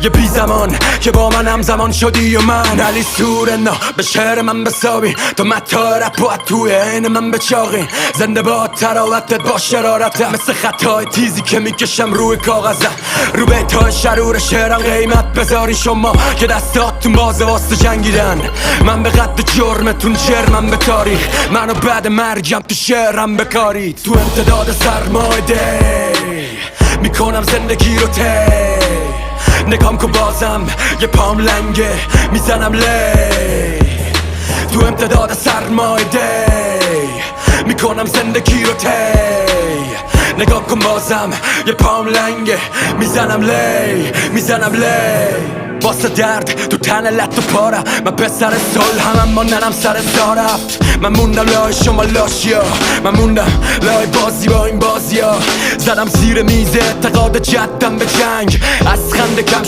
یه بی زمان که با من همزمان شدی و من علی سورنا به شعر من بسابی تو متا رپ و توی عین من بچاقی زنده با تراوتت با شرارتم مثل خطای تیزی که میکشم روی کاغذه رو بیتای شرور شعرم قیمت بذاری شما که دستاتون بازه واسه جنگیدن من به قد جرمتون جرمم به تاریخ منو بعد مرگم تو شعرم بکارید تو امتداد سرمایده میکنم زندگی رو تی نگام کن بازم یه پام لنگه میزنم لی تو امتداد سرمایده میکنم زندگی رو تی نگاه کن بازم یه پام لنگه میزنم لی واسه درد تو تن لط و پاره من پسر سال همم با ننم سر زا رفت من موندم لای شما لاشیا من موندم لای بازی با این بازیا زدم زیر میز اعتقاد جدم به جنگ از خنده کم